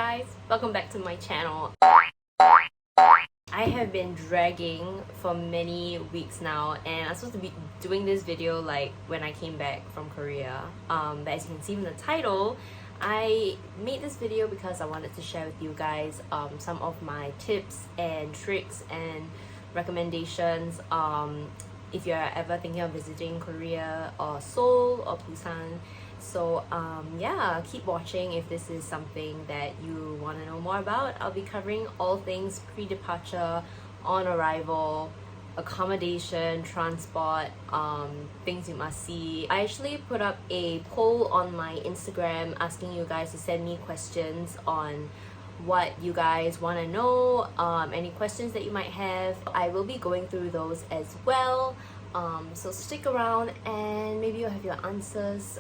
guys, welcome back to my channel. I have been dragging for many weeks now, and I'm supposed to be doing this video like when I came back from Korea. But as you can see from the title, I made this video because I wanted to share with you guys some of my tips and tricks and recommendations if you're ever thinking of visiting Korea or Seoul or Busan. So yeah, keep watching if this is something that you want to know more about. I'll be covering all things pre-departure, on arrival, accommodation, transport, things you must see. I actually put up a poll on my Instagram asking you guys to send me questions on what you guys want to know, any questions that you might have. I will be going through those as well. So stick around and maybe you'll have your answers,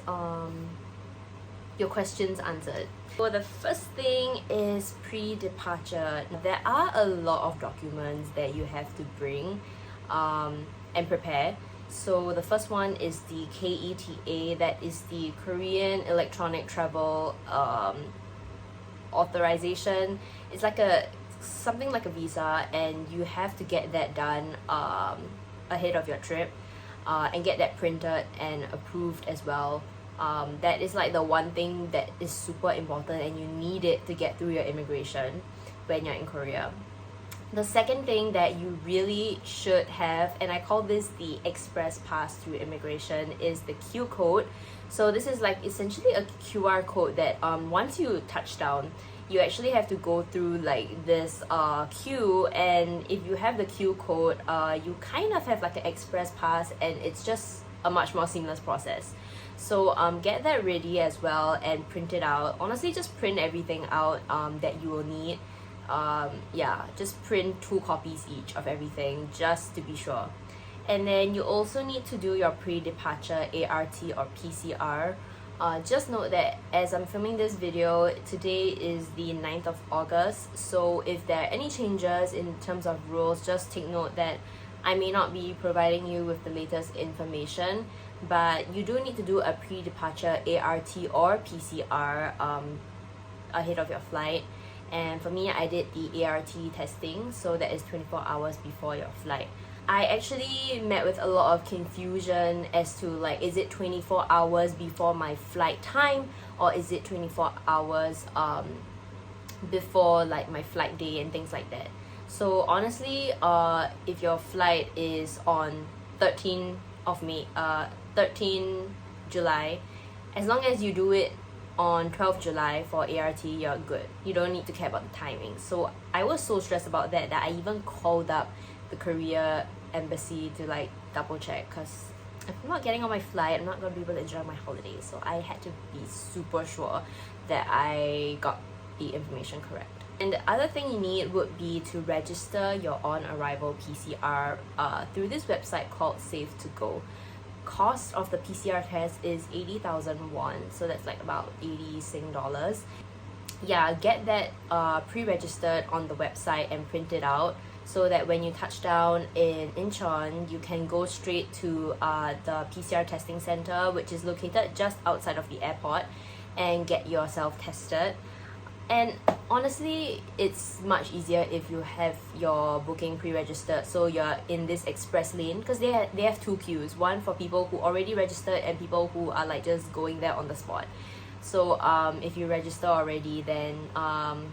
your questions answered. So the first thing is pre-departure. There are a lot of documents that you have to bring and prepare. So the first one is the KETA, that is the Korean Electronic Travel Authorization. It's like something like a visa, and you have to get that done ahead of your trip and get that printed and approved as well. That is like the one thing that is super important, and you need it to get through your immigration when you're in Korea. The second thing that you really should have, and I call this the express pass through immigration, is the Q code. So this is like essentially a QR code that once you touch down, you actually have to go through like this queue, and if you have the Q code, you kind of have like an express pass, and it's just a much more seamless process. So get that ready as well and print it out. Honestly, just print everything out that you will need. Yeah, just print 2 copies each of everything just to be sure. And then you also need to do your pre-departure ART or PCR. Just note that as I'm filming this video, today is the 9th of August, so if there are any changes in terms of rules, just take note that I may not be providing you with the latest information, but you do need to do a pre-departure ART or PCR ahead of your flight. And for me, I did the ART testing, so that is 24 hours before your flight. I actually met with a lot of confusion as to like, is it 24 hours before my flight time, or is it 24 hours before like my flight day and things like that. So honestly, if your flight is on 13 July, as long as you do it on 12th July for ART, you're good. You don't need to care about the timing. So I was so stressed about that I even called up the Korea embassy to like double check, because if I'm not getting on my flight, I'm not going to be able to enjoy my holiday. So I had to be super sure that I got the information correct. And the other thing you need would be to register your on-arrival PCR through this website called Safe to Go. Cost of the PCR test is 80,000 won, so that's like about 80 Sing dollars. Yeah, get that pre-registered on the website and print it out, so that when you touch down in Incheon, you can go straight to the PCR testing center, which is located just outside of the airport, and get yourself tested. And honestly, it's much easier if you have your booking pre-registered, so you're in this express lane, because they have 2 queues, one for people who already registered and people who are like just going there on the spot. So if you register already, then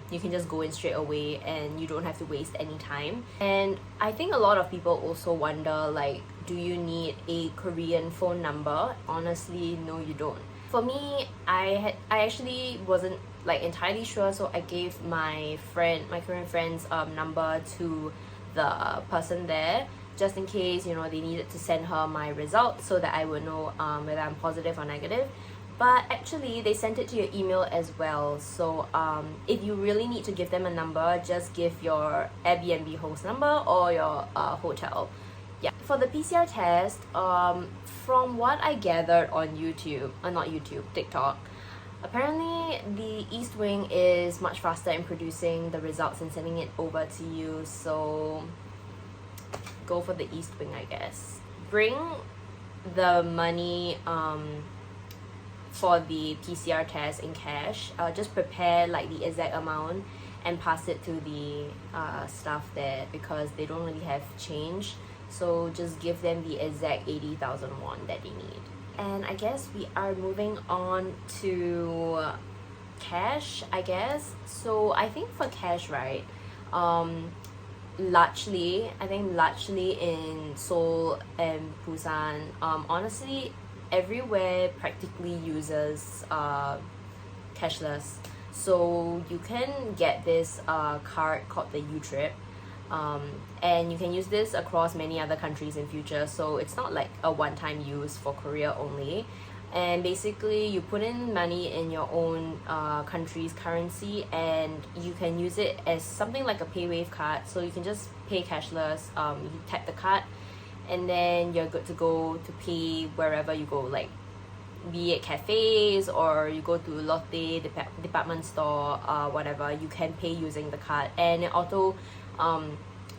you can just go in straight away and you don't have to waste any time. And I think a lot of people also wonder, like, do you need a Korean phone number? Honestly, no, you don't. For me, I actually wasn't like entirely sure, so I gave my Korean friend's number to the person there, just in case, you know, they needed to send her my results so that I would know whether I'm positive or negative. But actually, they sent it to your email as well. So if you really need to give them a number, just give your Airbnb host number or your hotel. Yeah. For the PCR test, from what I gathered on TikTok, apparently the East Wing is much faster in producing the results and sending it over to you. So go for the East Wing, I guess. Bring the money for the PCR test in cash, just prepare like the exact amount and pass it to the staff there, because they don't really have change. So just give them the exact 80,000 won that they need. And I guess we are moving on to cash, I guess. So I think for cash, right, largely in Seoul and Busan, honestly everywhere practically uses cashless. So you can get this card called the U-Trip, and you can use this across many other countries in future. So it's not like a one-time use for Korea only. And basically you put in money in your own country's currency, and you can use it as something like a PayWave card. So you can just pay cashless. You tap the card and then you're good to go to pay wherever you go, like be it cafes or you go to Lotte department store, whatever, you can pay using the card, and it auto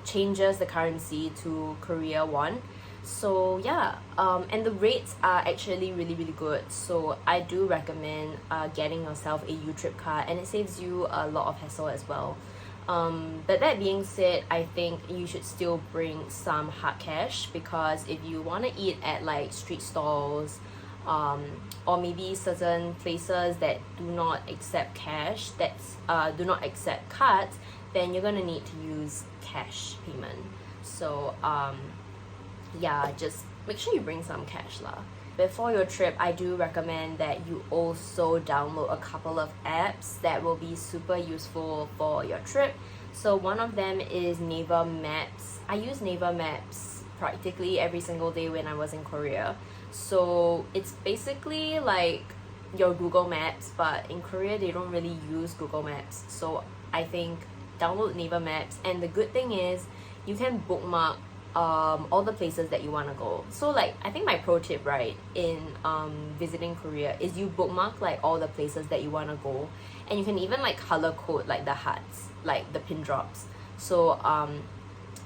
changes the currency to Korea won. So yeah, and the rates are actually really good. So I do recommend getting yourself a U-Trip card, and it saves you a lot of hassle as well. But that being said, I think you should still bring some hard cash, because if you want to eat at like street stalls, or maybe certain places that do not accept cash, do not accept cards, then you're gonna need to use cash payment. So yeah, just make sure you bring some cash lah. Before your trip, I do recommend that you also download a couple of apps that will be super useful for your trip. So one of them is Naver Maps. I use Naver Maps practically every single day when I was in Korea. So it's basically like your Google Maps, but in Korea they don't really use Google Maps. So I think download Naver Maps, and the good thing is you can bookmark all the places that you want to go. So like, I think my pro tip, right, in visiting Korea is you bookmark like all the places that you want to go, and you can even like color code like the huts, like the pin drops. So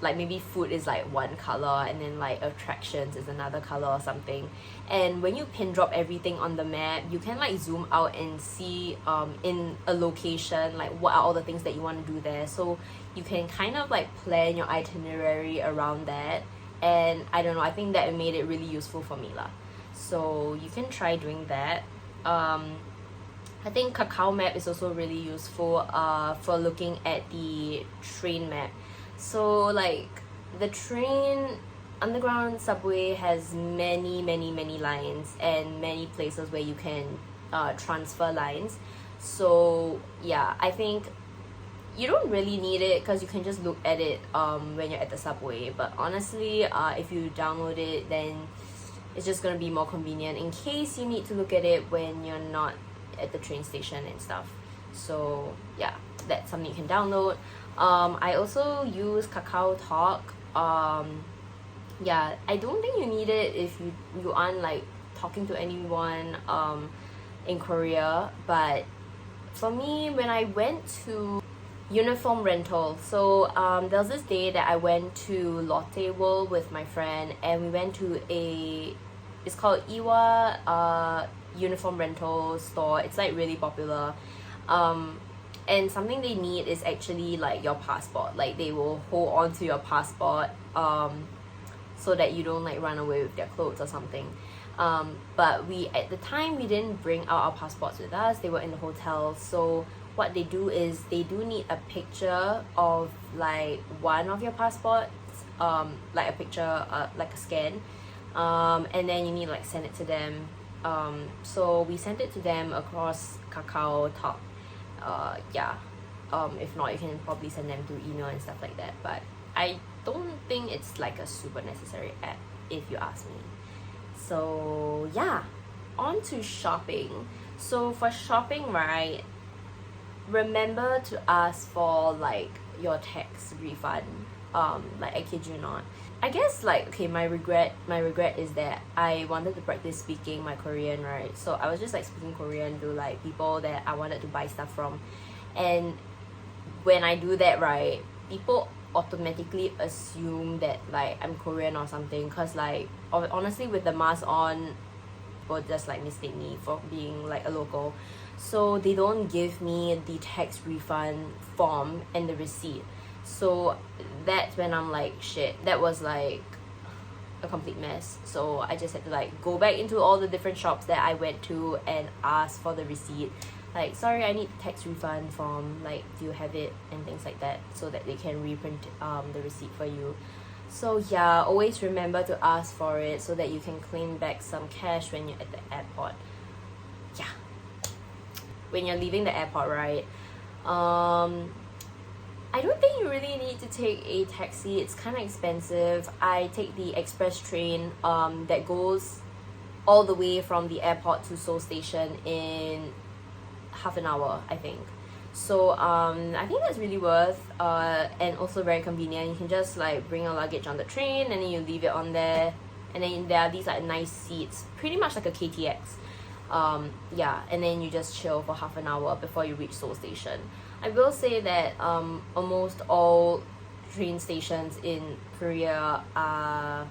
like maybe food is like one color, and then like attractions is another color or something. And when you pin drop everything on the map, you can like zoom out and see in a location like what are all the things that you want to do there. So you can kind of like plan your itinerary around that. And I don't know, I think that it made it really useful for me lah. So you can try doing that. I think Kakao Map is also really useful for looking at the train map. So like the train, underground subway has many lines and many places where you can transfer lines. So yeah, I think you don't really need it because you can just look at it when you're at the subway. But honestly, if you download it, then it's just gonna be more convenient in case you need to look at it when you're not at the train station and stuff. So yeah, that's something you can download. I also use Kakao Talk. Yeah, I don't think you need it if you aren't like talking to anyone in Korea. But for me, when I went to uniform rental, so there was this day that I went to Lotte World with my friend, and we went to it's called Iwa uniform rental store. It's like really popular. And something they need is actually like your passport. Like they will hold on to your passport so that you don't like run away with their clothes or something. But at the time we didn't bring out our passports with us. They were in the hotel. So what they do is they do need a picture of like one of your passports, like a picture, like a scan, and then you need to like send it to them. So we sent it to them across Kakao Talk. Yeah, if not, you can probably send them through email and stuff like that. But I don't think it's like a super necessary app, if you ask me. So yeah, on to shopping. So for shopping, right, remember to ask for like your tax refund. Like I kid you not. I guess like, okay, my regret is that I wanted to practice speaking my Korean, right? So I was just like speaking Korean to like people that I wanted to buy stuff from. And when I do that, right, people automatically assume that like I'm Korean or something, because like honestly with the mask on, people just like mistake me for being like a local. So they don't give me the tax refund form and the receipt. So that's when I'm like, shit, that was like a complete mess. So I just had to like go back into all the different shops that I went to and ask for the receipt. Like, sorry, I need the tax refund form, like, do you have it, and things like that, so that they can reprint the receipt for you. So yeah, always remember to ask for it so that you can claim back some cash when you're at the airport. Yeah, when you're leaving the airport, right? I don't think you really need to take a taxi. It's kind of expensive. I take the express train that goes all the way from the airport to Seoul Station in half an hour, I think. So I think that's really worth and also very convenient. You can just like bring your luggage on the train and then you leave it on there, and then there are these like nice seats, pretty much like a KTX. Yeah, and then you just chill for half an hour before you reach Seoul Station. I will say that almost all train stations in Korea are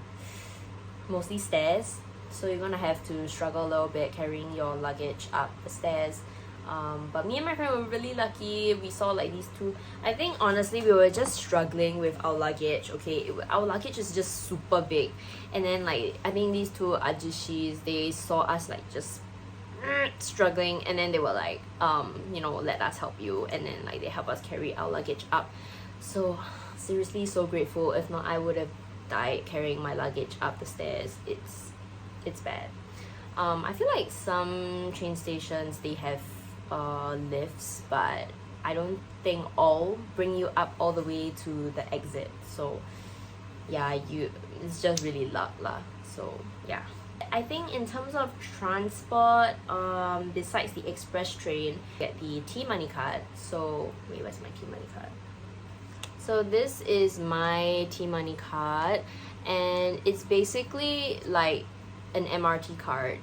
mostly stairs, so you're gonna have to struggle a little bit carrying your luggage up the stairs. But me and my friend were really lucky. We saw like these two. I think honestly we were just struggling with our luggage. Okay, our luggage is just super big, and then like I think these two ajishis, they saw us like just struggling, and then they were like you know, let us help you, and then like they help us carry our luggage up. So seriously, so grateful. If not, I would have died carrying my luggage up the stairs. It's bad. I feel like some train stations, they have lifts, but I don't think all bring you up all the way to the exit. So yeah, it's just really luck lah. So yeah, I think in terms of transport, besides the express train, get the T-Money card. So wait, where's my T-Money card? So this is my T-Money card, and it's basically like an MRT card.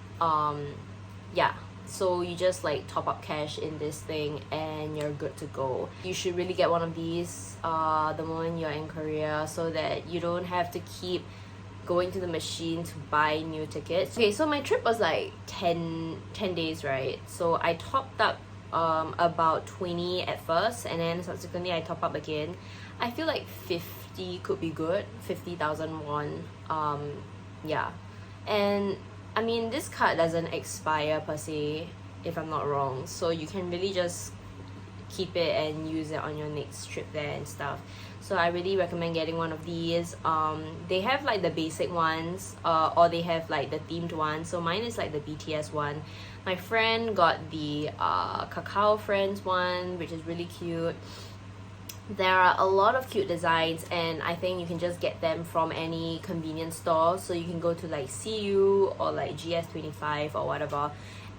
Yeah, so you just like top up cash in this thing and you're good to go. You should really get one of these the moment you're in Korea, so that you don't have to keep going to the machine to buy new tickets. Okay, so my trip was like 10 days, right? So I topped up about 20 at first, and then subsequently I top up again. I feel like 50 could be good, 50,000 won. Yeah, and I mean, this card doesn't expire per se, if I'm not wrong, so you can really just keep it and use it on your next trip there and stuff. So I really recommend getting one of these. They have like the basic ones, or they have like the themed ones. So mine is like the BTS one. My friend got the Kakao Friends one, which is really cute. There are a lot of cute designs, and I think you can just get them from any convenience store. So you can go to like CU or like GS25 or whatever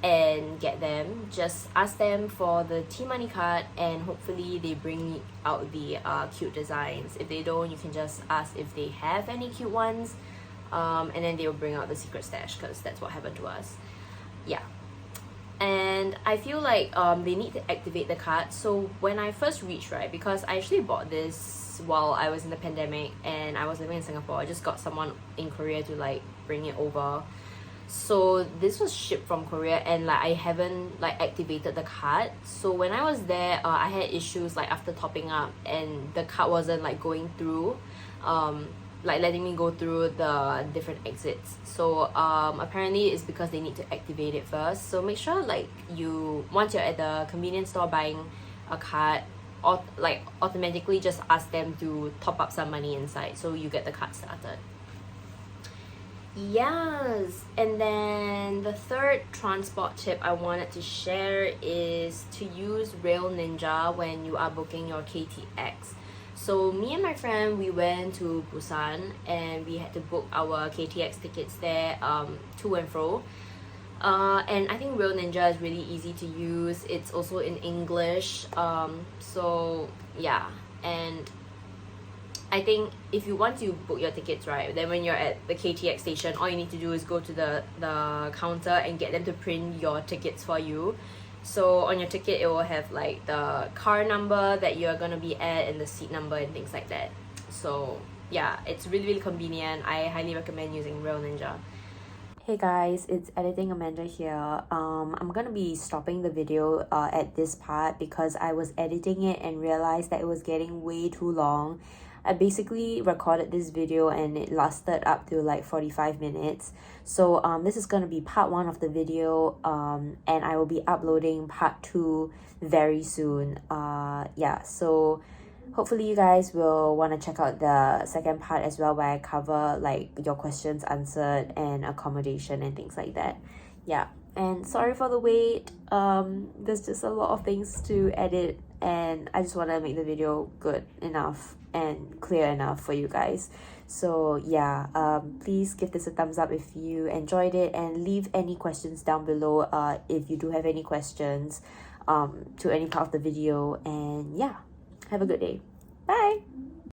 and get them. Just ask them for the T-Money card, and hopefully they bring out the cute designs. If they don't, you can just ask if they have any cute ones, and then they will bring out the secret stash, because that's what happened to us. Yeah. And I feel like they need to activate the card. So when I first reached, right, because I actually bought this while I was in the pandemic and I was living in Singapore, I just got someone in Korea to like bring it over. So this was shipped from Korea, and like I haven't like activated the card. So when I was there, I had issues like after topping up, and the card wasn't like going through, like letting me go through the different exits. So apparently it's because they need to activate it first. So make sure like once you're at the convenience store buying a card, or like automatically just ask them to top up some money inside so you get the card started. Yes, and then the third transport tip I wanted to share is to use Rail Ninja when you are booking your KTX. So me and my friend, we went to Busan and we had to book our KTX tickets there, to and fro. And I think Rail Ninja is really easy to use. It's also in English. So yeah, and I think if you want to book your tickets, right, then when you're at the KTX station, all you need to do is go to the counter and get them to print your tickets for you. So on your ticket, it will have like the car number that you're gonna be at and the seat number and things like that. So yeah, it's really convenient. I highly recommend using Rail Ninja. Hey guys, it's Editing Amanda here. I'm gonna be stopping the video at this part because I was editing it and realized that it was getting way too long. I basically recorded this video and it lasted up to like 45 minutes. So this is gonna be part 1 of the video, and I will be uploading part 2 very soon. Yeah, so hopefully you guys will want to check out the second part as well, where I cover like your questions answered and accommodation and things like that. Yeah, and sorry for the wait. There's just a lot of things to edit and I just want to make the video good enough and clear enough for you guys. So yeah, please give this a thumbs up if you enjoyed it, and leave any questions down below if you do have any questions to any part of the video. And yeah, have a good day. Bye.